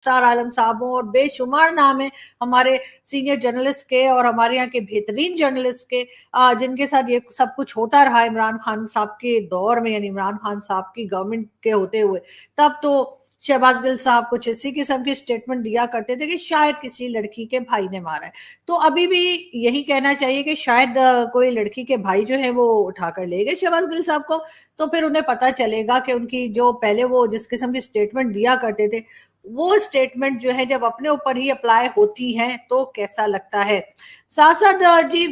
निसार आलम साहब हों, और बेशुमार नाम है हमारे सीनियर जर्नलिस्ट के और हमारे यहाँ के बेहतरीन जर्नलिस्ट के, जिनके साथ ये सब कुछ होता रहा इमरान खान साहब के दौर में, यानी इमरान खान साहब की गवर्नमेंट के होते हुए। तब तो शहबाज गिल साहब कुछ इसी किस्म की स्टेटमेंट दिया करते थे कि शायद किसी लड़की के भाई ने मारा है। तो अभी भी यही कहना चाहिए कि शायद कोई लड़की के भाई जो है वो उठाकर ले गए शहबाज गिल साहब को, तो फिर उन्हें पता चलेगा कि उनकी जो पहले वो जिस किस्म की स्टेटमेंट दिया करते थे, वो स्टेटमेंट जो है जब अपने ऊपर ही अप्लाई होती है तो कैसा लगता है। साथ साथ जी,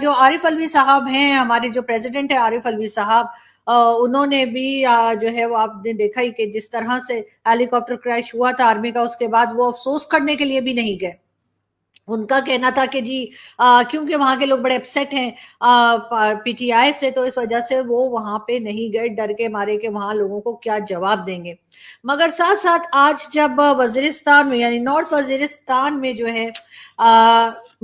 जो आरिफ अलवी साहब हैं, हमारे जो प्रेसिडेंट है आरिफ अलवी साहब, उन्होंने भी जो है वो आपने देखा ही कि जिस तरह से हेलीकॉप्टर क्रैश हुआ था आर्मी का, उसके बाद वो अफसोस करने के लिए भी नहीं गए। उनका कहना था कि जी क्योंकि वहां के लोग बड़े अपसेट हैं पीटीआई से, तो इस वजह से वो वहां पे नहीं गए, डर के मारे कि वहां लोगों को क्या जवाब देंगे। मगर साथ साथ आज जब वजीरिस्तान में, यानी नॉर्थ वजीरिस्तान में जो है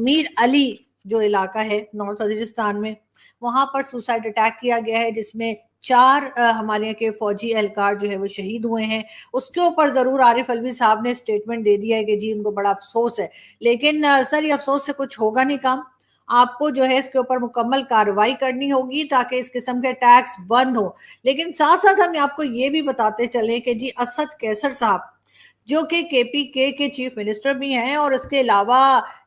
मीर अली जो इलाका है नॉर्थ वजीरिस्तान में, वहां पर सुसाइड अटैक किया गया है, जिसमें 4 हमारे यहाँ के फौजी एहलकार जो है वो शहीद हुए हैं। उसके ऊपर जरूर आरिफ अलवी साहब ने स्टेटमेंट दे दिया है कि जी उनको बड़ा अफसोस है, लेकिन सर ये अफसोस से कुछ होगा नहीं काम। आपको जो है इसके ऊपर मुकम्मल कार्रवाई करनी होगी ताकि इस किस्म के अटैक्स बंद हो। लेकिन साथ साथ हम आपको ये भी बताते चले कि जी असद कैसर साहब, जो कि केपीके के चीफ मिनिस्टर भी हैं और इसके अलावा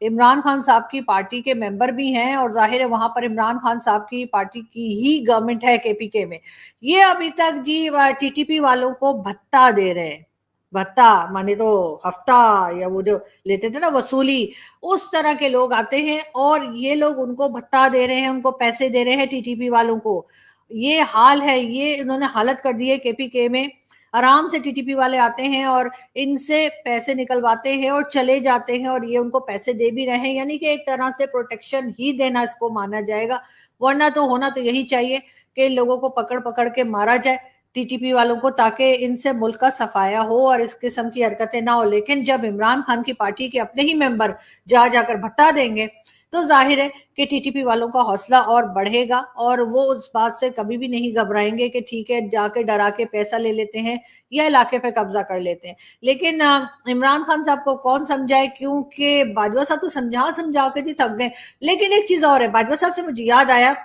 इमरान खान साहब की पार्टी के मेंबर भी हैं, और जाहिर है वहां पर इमरान खान साहब की पार्टी की ही गवर्नमेंट है केपीके में, ये अभी तक जी टीटीपी वालों को भत्ता दे रहे हैं। भत्ता माने तो हफ्ता, या वो जो लेते थे ना वसूली, उस तरह के लोग आते हैं और ये लोग उनको भत्ता दे रहे हैं, उनको पैसे दे रहे हैं टीटीपी वालों को। ये हाल है, ये इन्होंने हालत कर दी है केपीके में। आराम से टीटीपी वाले आते हैं और इनसे पैसे निकलवाते हैं और चले जाते हैं, और ये उनको पैसे दे भी रहे हैं, यानी कि एक तरह से प्रोटेक्शन ही देना इसको माना जाएगा। वरना तो होना तो यही चाहिए कि लोगों को पकड़ पकड़ के मारा जाए टीटीपी वालों को, ताकि इनसे मुल्क का सफाया हो और इस किस्म की हरकतें ना हो। लेकिन जब इमरान खान की पार्टी के अपने ही मेंबर जा जाकर भत्ता देंगे, तो जाहिर है कि टीटीपी वालों का हौसला और बढ़ेगा, और वो उस बात से कभी भी नहीं घबराएंगे कि ठीक है जाके डरा के पैसा ले लेते हैं या इलाके पे कब्जा कर लेते हैं। लेकिन इमरान खान साहब को कौन समझाए, क्योंकि बाजवा साहब तो समझा समझा के जी थक गए। लेकिन एक चीज और है, बाजवा साहब से मुझे याद आया,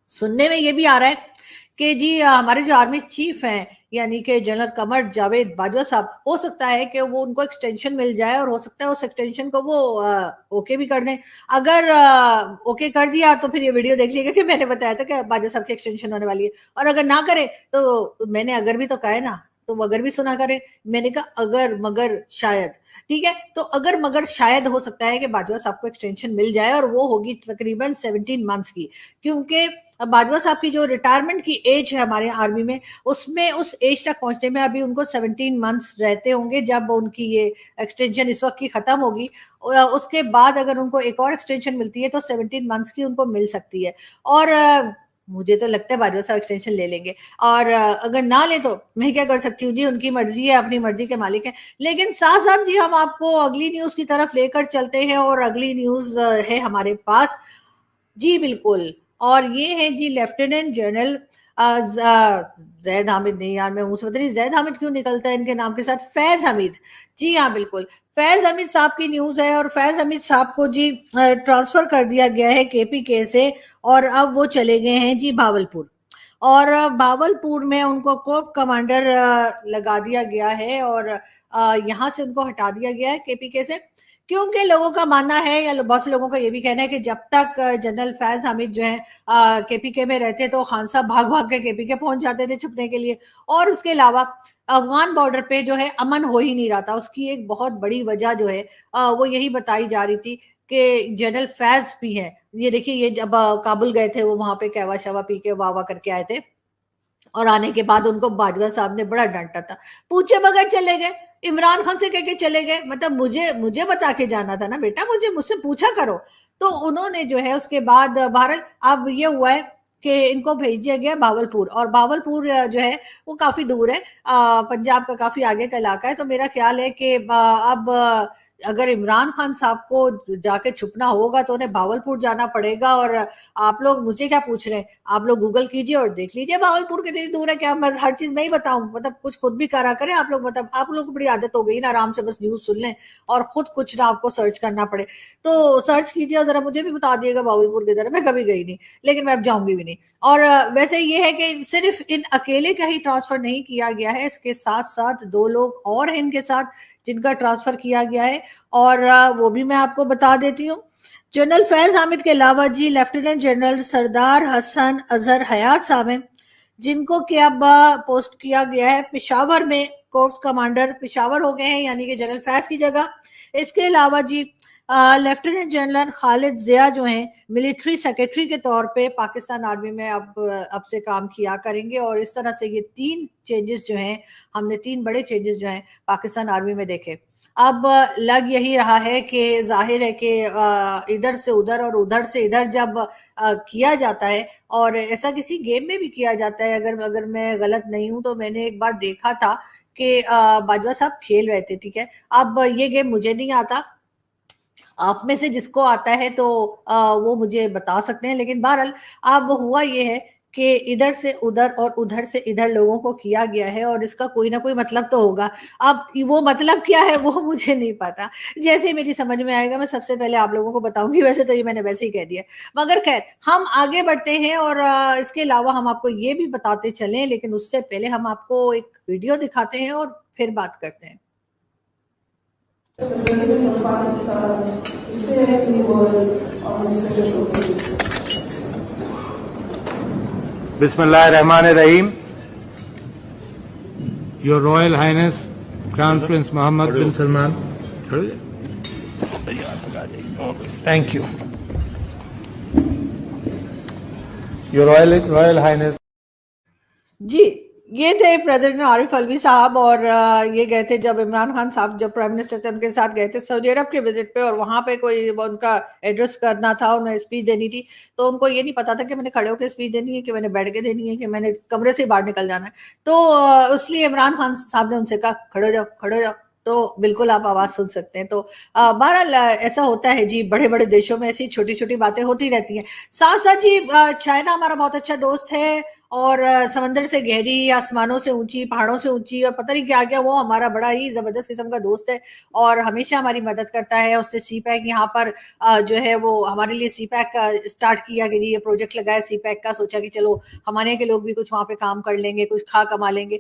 सुनने में ये भी आ रहा है कि जी हमारे जो आर्मी चीफ हैं, यानी कि जनरल कमर जावेद बाजवा साहब, हो सकता है कि वो उनको एक्सटेंशन मिल जाए, और हो सकता है उस एक्सटेंशन को वो ओके भी कर दें। अगर ओके कर दिया तो फिर ये वीडियो देख लीजिएगा कि मैंने बताया था कि बाजवा साहब की एक्सटेंशन होने वाली है। और अगर ना करे तो मैंने अगर भी तो कहा है ना, तो वो अगर भी सुना करे, मैंने कहा अगर मगर शायद। ठीक है, तो अगर मगर शायद हो सकता है कि बाजवा साहब को एक्सटेंशन मिल जाए, और वो होगी तकरीबन 17 मंथ्स की, क्योंकि बाजवा साहब की जो रिटायरमेंट की एज है हमारे आर्मी में, उसमें उस एज तक पहुंचने में अभी उनको 17 मंथ्स रहते होंगे, जब उनकी ये एक्सटेंशन इस वक्त की खत्म होगी। उसके बाद अगर उनको एक और एक्सटेंशन मिलती है तो 17 मंथ्स की उनको मिल सकती है। और मुझे तो लगता है बाजवा साहब एक्सटेंशन ले लेंगे, और अगर ना ले तो मैं क्या कर सकती हूँ जी, उनकी मर्जी है, अपनी मर्जी के मालिक है। लेकिन साथ साथ जी हम आपको अगली न्यूज की तरफ लेकर चलते हैं, और अगली न्यूज है हमारे पास। जी बिल्कुल, और ये है जी लेफ्टिनेंट जनरल जैद हामिद, नहीं यार मैं मुंह से पता नहीं जैद हामिद क्यों निकलता है इनके नाम के साथ, फैज हमीद। जी हाँ बिल्कुल, फैज हमीद साहब की न्यूज है, और फैज हमीद साहब को जी ट्रांसफर कर दिया गया है केपीके से, और अब वो चले गए हैं जी भावलपुर। और भावलपुर में उनको कोप कमांडर लगा दिया गया है, और यहाँ से उनको हटा दिया गया है केपीके से, क्योंकि लोगों का मानना है, या बहुत से लोगों का ये भी कहना है कि जब तक जनरल फैज हामिद जो है केपीके में रहते तो खान साहब भाग भाग के केपीके पहुंच जाते थे छुपने के लिए। और उसके अलावा अफगान बॉर्डर पे जो है अमन हो ही नहीं रहा था, उसकी एक बहुत बड़ी वजह जो है वो यही बताई जा रही थी कि जनरल फैज भी है। ये देखिए, ये जब काबुल गए थे वो वहां पे कहवा शवा पी के वाह वाह करके आए थे, और आने के बाद उनको बाजवा साहब ने बड़ा डांटा था, पूछे बगैर चले गए, इमरान खान से कह के चले गए, मतलब मुझे मुझे बता के जाना था ना बेटा, मुझसे पूछा करो। तो उन्होंने जो है उसके बाद बहरहाल अब ये हुआ है कि इनको भेज दिया गया भावलपुर, और भावलपुर जो है वो काफी दूर है, पंजाब का काफी आगे का इलाका है। तो मेरा ख्याल है कि अब अगर इमरान खान साहब को जाके छुपना होगा तो उन्हें भावलपुर जाना पड़ेगा। और आप लोग मुझे क्या पूछ रहे हैं, आप लोग गूगल कीजिए और देख लीजिए भावलपुर कितनी दूर है। क्या मैं हर चीज मैं ही बताऊं, मतलब कुछ खुद भी करा करें आप लोग। मतलब आप लोग को बड़ी आदत हो गई ना, आराम से बस न्यूज सुन लें और खुद कुछ ना आपको सर्च करना पड़े। तो सर्च कीजिए और जरा मुझे भी बता दिएगा भावलपुर की तरह। मैं कभी गई नहीं, लेकिन मैं अब जाऊंगी भी नहीं। और वैसे ये है कि सिर्फ इन अकेले का ही ट्रांसफर नहीं किया गया है, इसके साथ साथ 2 लोग और हैं इनके साथ जिनका ट्रांसफर किया गया है। और वो भी मैं आपको बता देती हूँ। जनरल फैज हामिद के अलावा जी लेफ्टिनेंट जनरल सरदार हसन अजहर हयात साहब हैं, जिनको कि अब पोस्ट किया गया है पेशावर में। कोर्प्स कमांडर पेशावर हो गए हैं, यानी कि जनरल फैज की जगह। इसके अलावा जी लेफ्टिनेंट जनरल खालिद जिया जो हैं मिलिट्री सेक्रेटरी के तौर पे पाकिस्तान आर्मी में अब से काम किया करेंगे। और इस तरह से ये 3 चेंजेस जो हैं, हमने 3 बड़े चेंजेस जो हैं पाकिस्तान आर्मी में देखे। अब लग यही रहा है कि जाहिर है कि इधर से उधर और उधर से इधर जब किया जाता है, और ऐसा किसी गेम में भी किया जाता है, अगर अगर मैं गलत नहीं हूं तो मैंने एक बार देखा था कि बाजवा साहब खेल रहे थे, ठीक है। अब ये गेम मुझे नहीं आता, आप में से जिसको आता है तो वो मुझे बता सकते हैं। लेकिन बहरहाल अब हुआ ये है कि इधर से उधर और उधर से इधर लोगों को किया गया है, और इसका कोई ना कोई मतलब तो होगा। अब वो मतलब क्या है वो मुझे नहीं पता, जैसे ही मेरी समझ में आएगा मैं सबसे पहले आप लोगों को बताऊंगी। वैसे तो ये मैंने वैसे ही कह दिया, मगर खैर हम आगे बढ़ते हैं। और इसके अलावा हम आपको ये भी बताते चलें, लेकिन उससे पहले हम आपको एक वीडियो दिखाते हैं और फिर बात करते हैं। Bismillahirrahmanirrahim. Your Royal Highness Crown Prince Mohammed bin Salman. Thank you. Your Royal Highness. जी, ये थे प्रेसिडेंट आरिफ अलवी साहब। और ये गए थे जब इमरान खान साहब जब प्राइम मिनिस्टर थे, उनके साथ गए थे सऊदी अरब के विजिट पे। और वहां पे कोई उनका एड्रेस करना था, उन्हें स्पीच देनी थी। तो उनको ये नहीं पता था कि मैंने खड़े होकर स्पीच देनी है, कि मैंने बैठ के देनी है, कि मैंने कमरे से बाहर निकल जाना है। तो इसलिए इमरान खान साहब ने उनसे कहा खड़े हो जाओ, खड़े हो जाओ। तो बिल्कुल आप आवाज सुन सकते हैं। तो बहरहाल ऐसा होता है जी, बड़े बड़े देशों में ऐसी छोटी छोटी बातें होती रहती हैं। साथ साथ जी चाइना हमारा बहुत अच्छा दोस्त है, और समंदर से गहरी, आसमानों से ऊंची, पहाड़ों से ऊंची, और पता नहीं क्या क्या, वो हमारा बड़ा ही जबरदस्त किस्म का दोस्त है। और हमेशा हमारी मदद करता है। उससे सी पैक यहाँ पर जो है वो हमारे लिए सी पैक का स्टार्ट किया कि ये प्रोजेक्ट लगाया सी पैक का, सोचा कि चलो हमारे यहाँ के लोग भी कुछ वहां पे काम कर लेंगे, कुछ खा कमा लेंगे।